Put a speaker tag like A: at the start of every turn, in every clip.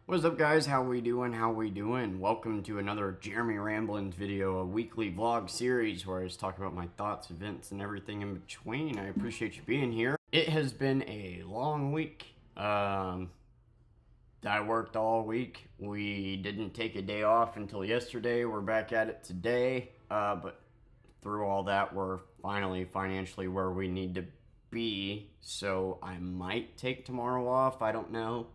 A: What's up, guys? How we doing? Welcome to another Jeremy Ramblins video, a weekly vlog series where I just talk about my thoughts, events, and everything in between. I appreciate you being here. It has been a long week. I worked all week. We didn't take a day off until yesterday. We're back at it today. But through all that, we're finally financially where we need to be. So I might take tomorrow off. I don't know.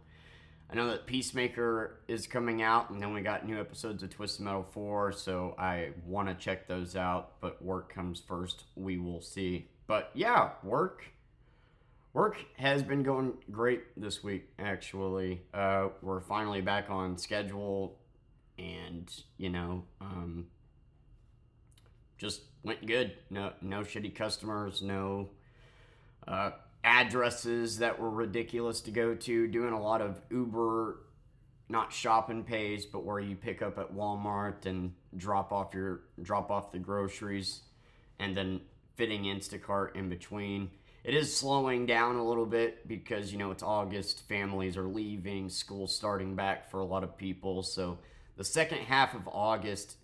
A: I know that Peacemaker is coming out, and then we got new episodes of Twisted Metal 4, so I want to check those out, but work comes first. We will see. But yeah, work has been going great this week, actually. We're finally back on schedule, and, just went good. No shitty customers, no addresses that were ridiculous to go to, doing a lot of Uber, not shop and pays, but where you pick up at Walmart and drop off the groceries, and then fitting Instacart in between. It is slowing down a little bit because it's August, families are leaving, school's starting back for a lot of people, so the second half of August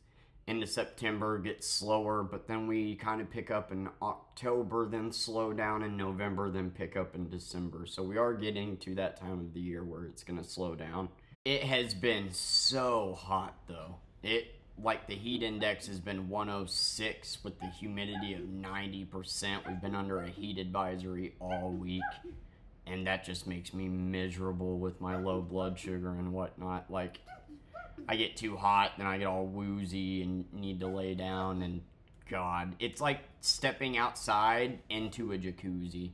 A: into September gets slower, but then we kind of pick up in October, then slow down in November, then pick up in December. So we are getting to that time of the year where it's going to slow down. It has been so hot, though. The heat index has been 106 with the humidity of 90%. We've been under a heat advisory all week, and that just makes me miserable with my low blood sugar and whatnot. I get too hot, then I get all woozy and need to lay down, and God, it's like stepping outside into a jacuzzi.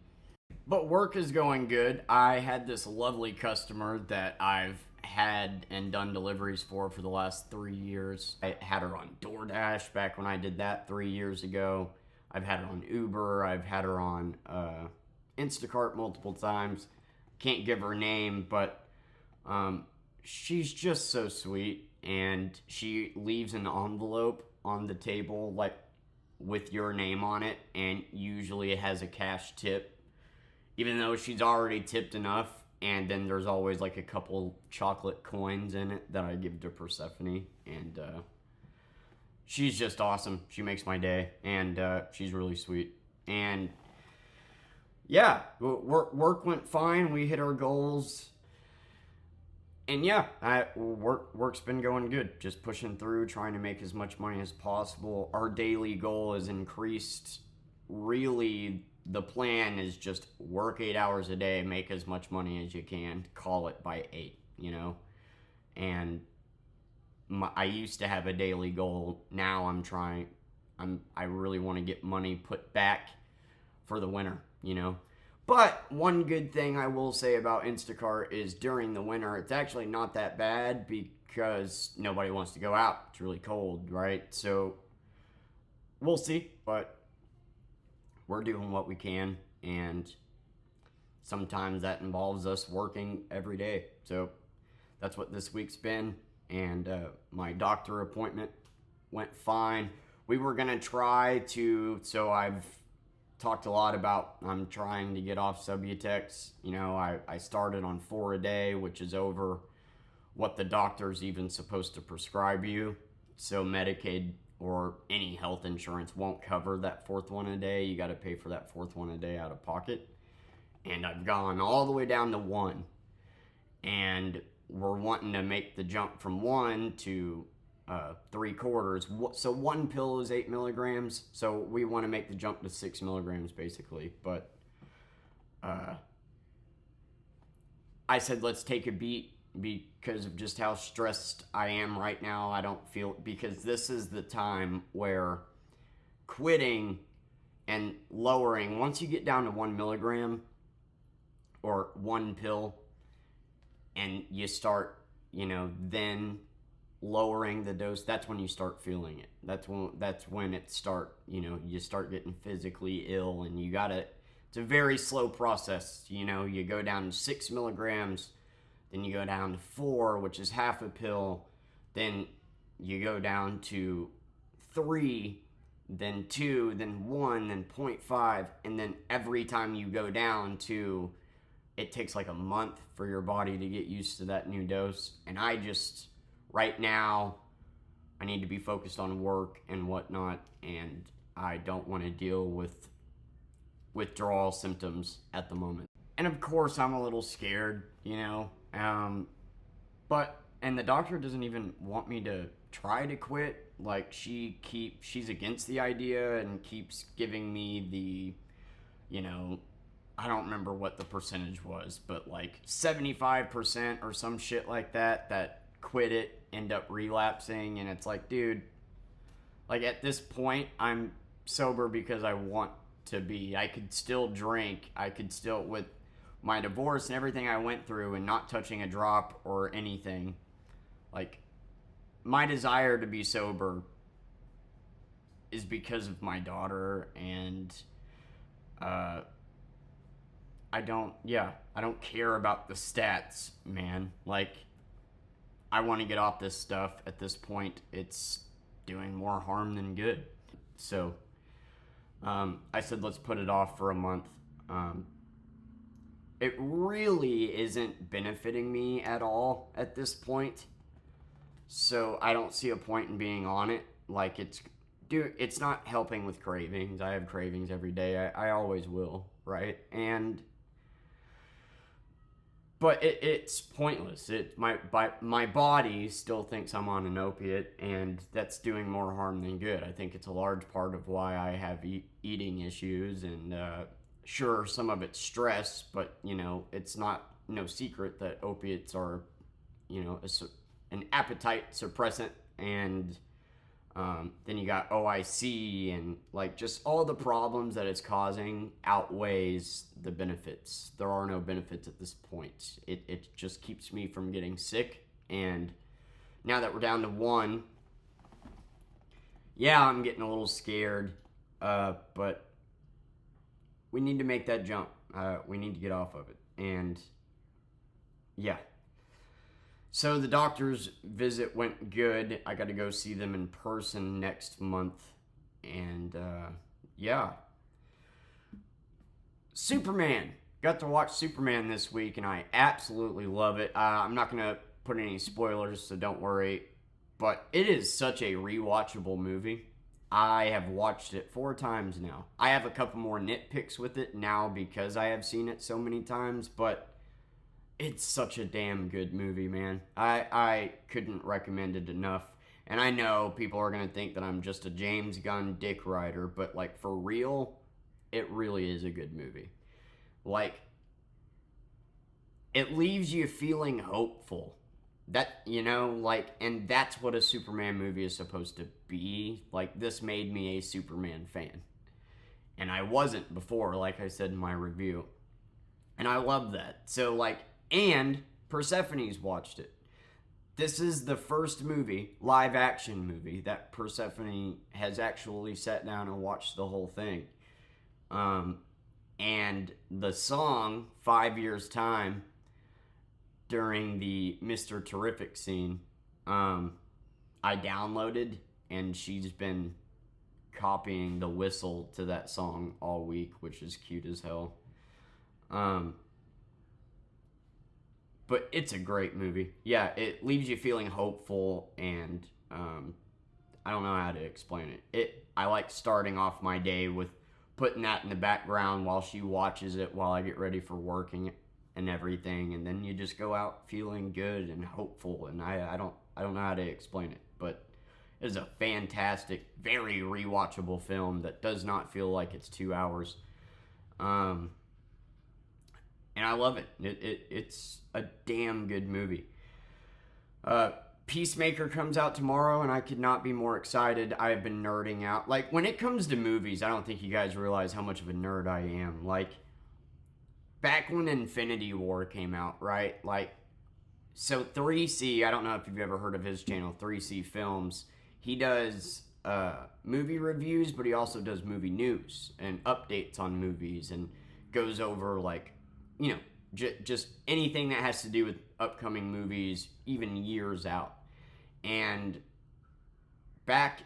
A: But work is going good. I had this lovely customer that I've had and done deliveries for the last 3 years. I had her on DoorDash back when I did that 3 years ago. I've had her on Uber. I've had her on Instacart multiple times. Can't give her name, but she's just so sweet, and she leaves an envelope on the table with your name on it, and usually it has a cash tip, even though she's already tipped enough. And then there's always a couple chocolate coins in it that I give to Persephone, and she's just awesome. She makes my day, and she's really sweet. And yeah, work went fine. We hit our goals. And yeah, work's been going good. Just pushing through, trying to make as much money as possible. Our daily goal is increased. Really, the plan is just work 8 hours a day, make as much money as you can, call it by 8, And I used to have a daily goal. Now I really want to get money put back for the winter, But one good thing I will say about Instacart is during the winter, it's actually not that bad because nobody wants to go out. It's really cold, right? So we'll see, but we're doing what we can, and sometimes that involves us working every day. So that's what this week's been, and my doctor appointment went fine. We were going to so I've talked a lot about I'm trying to get off Subutex. I started on 4 a day, which is over what the doctor's even supposed to prescribe you. So Medicaid or any health insurance won't cover that 4th one a day. You got to pay for that 4th one a day out of pocket. And I've gone all the way down to 1. And we're wanting to make the jump from 1 to 3/4. So 1 pill is 8 milligrams. So we want to make the jump to 6 milligrams, basically. But I said, let's take a beat because of just how stressed I am right now. I don't feel, because this is the time where quitting and lowering, once you get down to 1 milligram or 1 pill, and you start, then lowering the dose, that's when you start feeling it. That's when it you start getting physically ill, and it's a very slow process. You go down to 6 milligrams, then you go down to 4, which is half a pill, then you go down to 3, then 2, then 1, then 0.5, and then every time you go down to it takes like a month for your body to get used to that new dose. And I just, right now, I need to be focused on work and whatnot, and I don't want to deal with withdrawal symptoms at the moment. And of course, I'm a little scared, you know. And the doctor doesn't even want me to try to quit. Like, she's against the idea and keeps giving me the, I don't remember what the percentage was, but like 75% or some shit like that quit it, end up relapsing. And it's like, dude, like at this point, I'm sober because I want to be. I could still drink. I could still, with my divorce and everything I went through and not touching a drop or anything, like, my desire to be sober is because of my daughter, and I don't care about the stats, man. Like, I want to get off this stuff. At this point, it's doing more harm than good. So I said, let's put it off for a month. It really isn't benefiting me at all at this point. So I don't see a point in being on it. Like, it's not helping with cravings. I have cravings every day. I always will, right? But it's pointless. My body still thinks I'm on an opiate, and that's doing more harm than good. I think it's a large part of why I have eating issues, and sure, some of it's stress, but it's not no secret that opiates are, an appetite suppressant, and then you got OIC, and like just all the problems that it's causing outweighs the benefits. There are no benefits at this point. It just keeps me from getting sick, and now that we're down to one, yeah, I'm getting a little scared, but we need to make that jump. We need to get off of it, and yeah. So the doctor's visit went good. I got to go see them in person next month. And, yeah. Superman. Got to watch Superman this week, and I absolutely love it. I'm not going to put any spoilers, so don't worry. But it is such a rewatchable movie. I have watched it 4 times now. I have a couple more nitpicks with it now because I have seen it so many times, but it's such a damn good movie, man. I couldn't recommend it enough. And I know people are going to think that I'm just a James Gunn dick rider, but like for real, it really is a good movie. Like, it leaves you feeling hopeful. That, and that's what a Superman movie is supposed to be. Like, this made me a Superman fan. And I wasn't before, like I said in my review. And I love that. So, like, and Persephone's watched it. This is the first movie, live action movie, that Persephone has actually sat down and watched the whole thing. And the song, 5 Years' Time, during the Mr. Terrific scene, I downloaded, and she's been copying the whistle to that song all week, which is cute as hell. But it's a great movie. Yeah, it leaves you feeling hopeful, and I don't know how to explain it. I like starting off my day with putting that in the background while she watches it while I get ready for working and everything, and then you just go out feeling good and hopeful, and I don't know how to explain it, but it is a fantastic, very rewatchable film that does not feel like it's 2 hours. And I love it. It's a damn good movie. Peacemaker comes out tomorrow, and I could not be more excited. I've been nerding out. Like, when it comes to movies, I don't think you guys realize how much of a nerd I am. Like, back when Infinity War came out, right? Like, so 3C, I don't know if you've ever heard of his channel, 3C Films. He does movie reviews, but he also does movie news and updates on movies, and goes over, like, just anything that has to do with upcoming movies, even years out. And back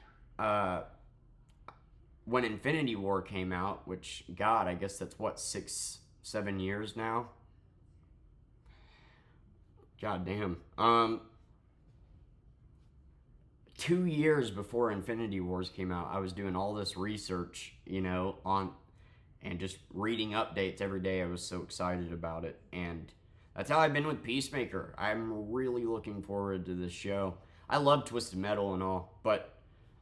A: when Infinity War came out, which, God, I guess that's what, 6-7 years now? God damn. 2 years before Infinity Wars came out, I was doing all this research, on and just reading updates every day. I was so excited about it. And that's how I've been with Peacemaker. I'm really looking forward to this show. I love Twisted Metal and all, but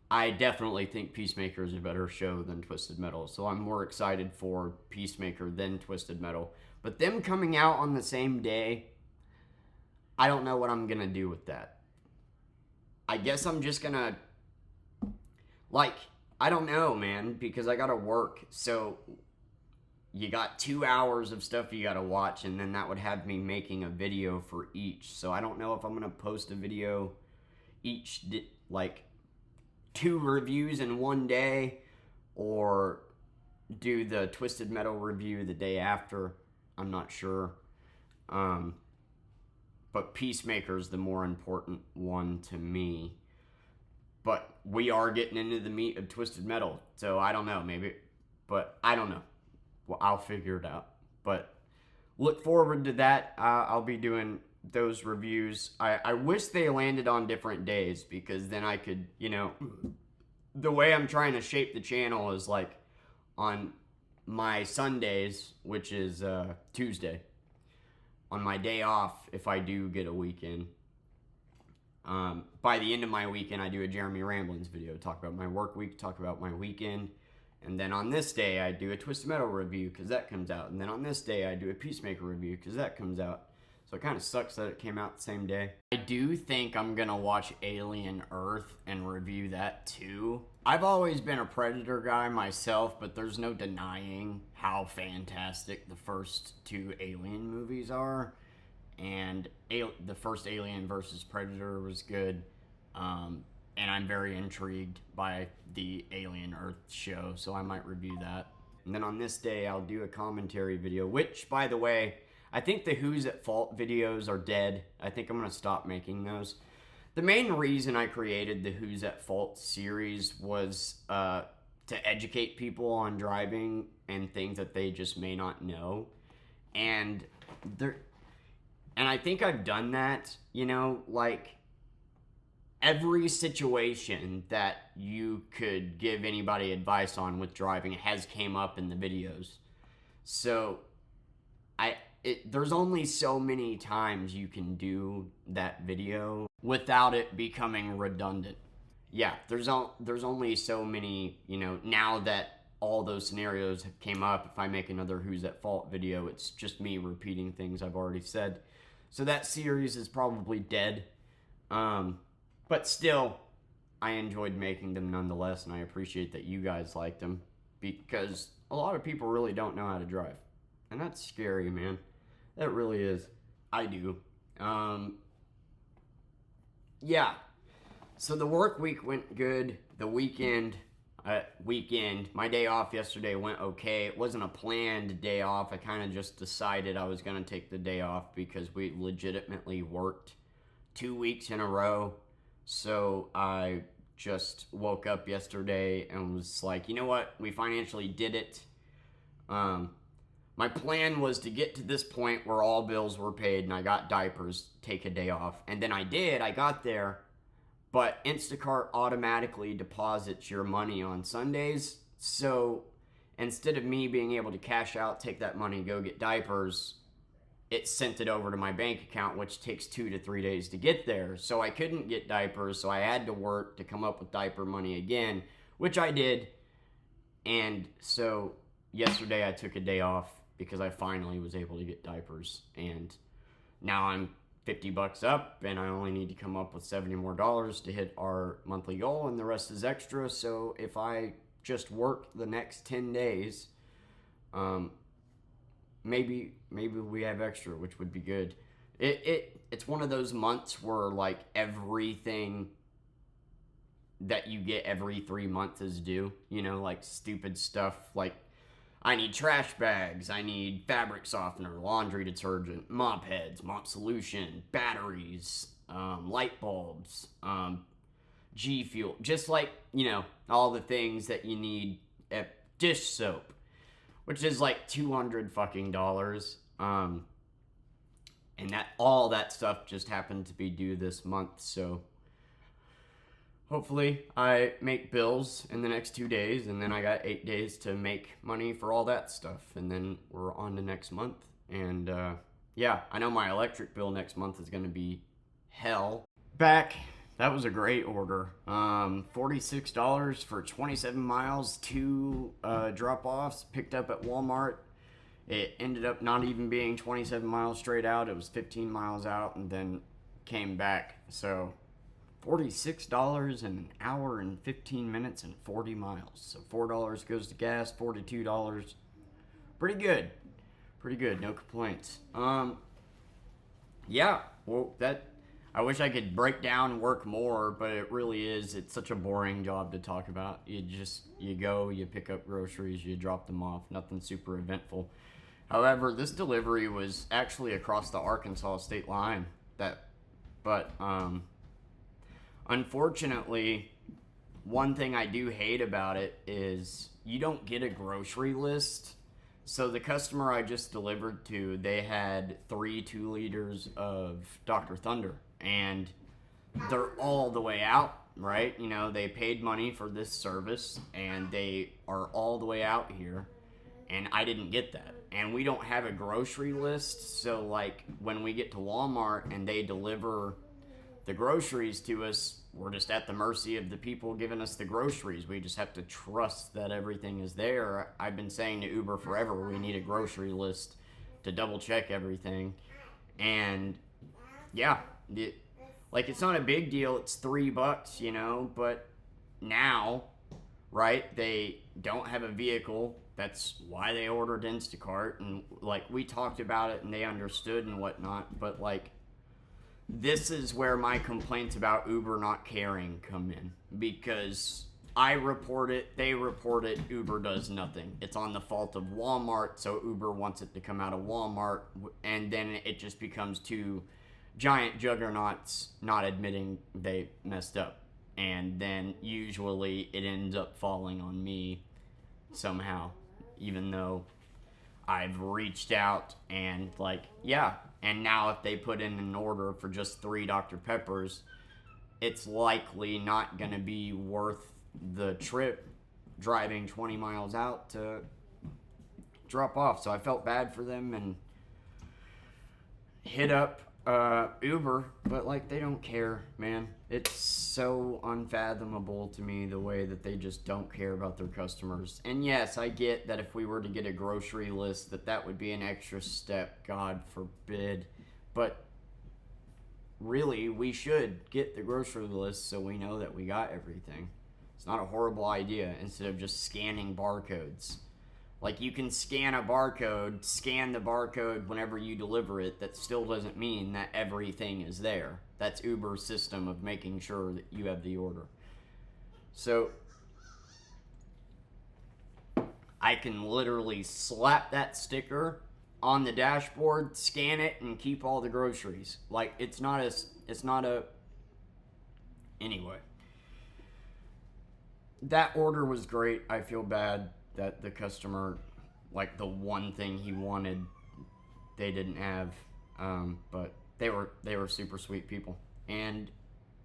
A: I definitely think Peacemaker is a better show than Twisted Metal. So I'm more excited for Peacemaker than Twisted Metal. But them coming out on the same day, I don't know what I'm going to do with that. I guess I'm just going to, I don't know, man, because I got to work. So you got 2 hours of stuff you got to watch, and then that would have me making a video for each. So I don't know if I'm going to post a video each, 2 reviews in one day, or do the Twisted Metal review the day after. I'm not sure. But Peacemaker's the more important one to me. But we are getting into the meat of Twisted Metal, so I don't know, maybe. But I don't know. Well, I'll figure it out. But look forward to that. I'll be doing those reviews. I wish they landed on different days, because then I could, the way I'm trying to shape the channel is on my Sundays, which is Tuesday. On my day off, if I do get a weekend, by the end of my weekend, I do a Jeremy Ramblins video. Talk about my work week, talk about my weekend. And then on this day, I do a Twisted Metal review, because that comes out. And then on this day, I do a Peacemaker review, because that comes out. So it kind of sucks that it came out the same day. I do think I'm going to watch Alien Earth and review that too. I've always been a Predator guy myself, but there's no denying how fantastic the first 2 Alien movies are. And the first Alien versus Predator was good. And I'm very intrigued by the Alien Earth show, so I might review that. And then on this day, I'll do a commentary video, which, by the way, I think the Who's at Fault videos are dead. I think I'm going to stop making those. The main reason I created the Who's at Fault series was to educate people on driving and things that they just may not know. And I think I've done that, every situation that you could give anybody advice on with driving has came up in the videos. So there's only so many times you can do that video without it becoming redundant. Yeah, there's only so many, now that all those scenarios have came up, if I make another Who's at Fault video, it's just me repeating things I've already said. So that series is probably dead. But still, I enjoyed making them nonetheless, and I appreciate that you guys liked them, because a lot of people really don't know how to drive. And that's scary, man. That really is. I do. Yeah. So the work week went good. The weekend, my day off yesterday went okay. It wasn't a planned day off. I kind of just decided I was going to take the day off because we legitimately worked 2 weeks in a row. So I just woke up yesterday and was like, you know what? We financially did it. My plan was to get to this point where all bills were paid and I got diapers, take a day off. And then I did. I got there. But Instacart automatically deposits your money on Sundays. So instead of me being able to cash out, take that money, go get diapers, it sent it over to my bank account, which takes 2 to 3 days to get there. So I couldn't get diapers, so I had to work to come up with diaper money again, which I did. And so yesterday I took a day off because I finally was able to get diapers. And now I'm $50 up, and I only need to come up with $70 more to hit our monthly goal, and the rest is extra. So if I just work the next 10 days, maybe we have extra, which would be good. It's one of those months where like everything that you get every 3 months is due, like stupid stuff like I need trash bags, I need fabric softener, laundry detergent, mop heads, mop solution, batteries, light bulbs, G Fuel, just like, all the things that you need at dish soap, which is like $200 fucking dollars. and that all that stuff just happened to be due this month. So hopefully I make bills in the next 2 days, and then I got 8 days to make money for all that stuff, and then we're on to next month. And yeah, I know my electric bill next month is going to be hell. Back, that was a great order. $46 for 27 miles, two drop-offs picked up at Walmart. It ended up not even being 27 miles straight out. It was 15 miles out and then came back. So $46 in an hour and 15 minutes and 40 miles. So $4 goes to gas, $42. Pretty good. Pretty good. No complaints. Yeah. Well, I wish I could break down and work more, but it really is. It's such a boring job to talk about. You go, you pick up groceries, you drop them off. Nothing super eventful. However, this delivery was actually across the Arkansas state line. But unfortunately, one thing I do hate about it is you don't get a grocery list. So the customer I just delivered to, they had 3 2-liters of Dr. Thunder, and they're all the way out, right? You know, they paid money for this service, and they are all the way out here, and I didn't get that. And we don't have a grocery list, so like when we get to Walmart and they deliver the groceries to us, we're just at the mercy of the people giving us the groceries. We just have to trust that everything is there. I've been saying to Uber forever, we need a grocery list to double check everything. And yeah, it's not a big deal. It's $3, you know, but now, right, they don't have a vehicle. That's why they ordered Instacart. And like we talked about it and they understood and whatnot, but like, this is where my complaints about Uber not caring come in, because I report it, they report it, Uber does nothing. It's on the fault of Walmart, so Uber wants it to come out of Walmart, and then it just becomes two giant juggernauts not admitting they messed up. And then usually it ends up falling on me somehow, even though I've reached out and like, yeah. And now if they put in an order for just 3 Dr. Peppers, it's likely not going to be worth the trip driving 20 miles out to drop off. So I felt bad for them and hit up Uber, but like they don't care, man. It's so unfathomable to me the way that they just don't care about their customers. And yes, I get that if we were to get a grocery list, that would be an extra step, God forbid. But really, we should get the grocery list so we know that we got everything. It's not a horrible idea instead of just scanning barcodes. Like, you can scan a barcode, scan the barcode whenever you deliver it. That still doesn't mean that everything is there. That's Uber's system of making sure that you have the order. So, I can literally slap that sticker on the dashboard, scan it, and keep all the groceries. Like, anyway. That order was great. I feel bad that the customer, like the one thing he wanted, they didn't have, but they were super sweet people, and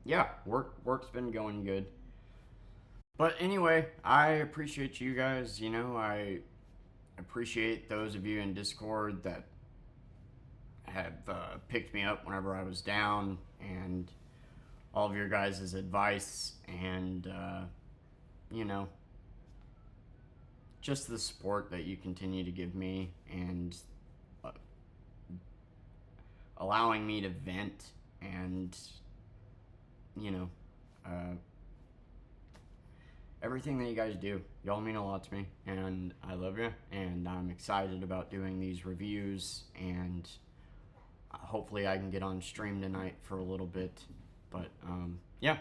A: yeah, work's been going good. But anyway, I appreciate you guys. You know, I appreciate those of you in Discord that have picked me up whenever I was down, and all of your guys' advice, and you know, just the support that you continue to give me, and allowing me to vent, and you know, everything that you guys do. Y'all mean a lot to me, and I love you, and I'm excited about doing these reviews, and hopefully I can get on stream tonight for a little bit. But yeah,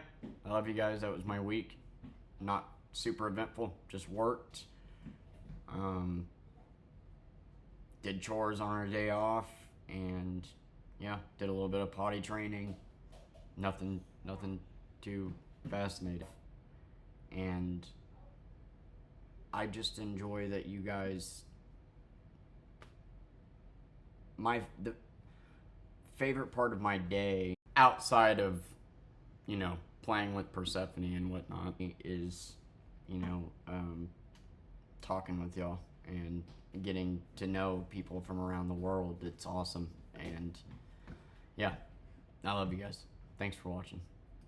A: I love you guys. That was my week. Not super eventful, just worked. Did chores on our day off, and yeah, did a little bit of potty training. Nothing too fascinating. And I just enjoy that you guys, favorite part of my day outside of, you know, playing with Persephone and whatnot is, you know, talking with y'all and getting to know people from around the world. It's awesome. And yeah, I love you guys. Thanks for watching.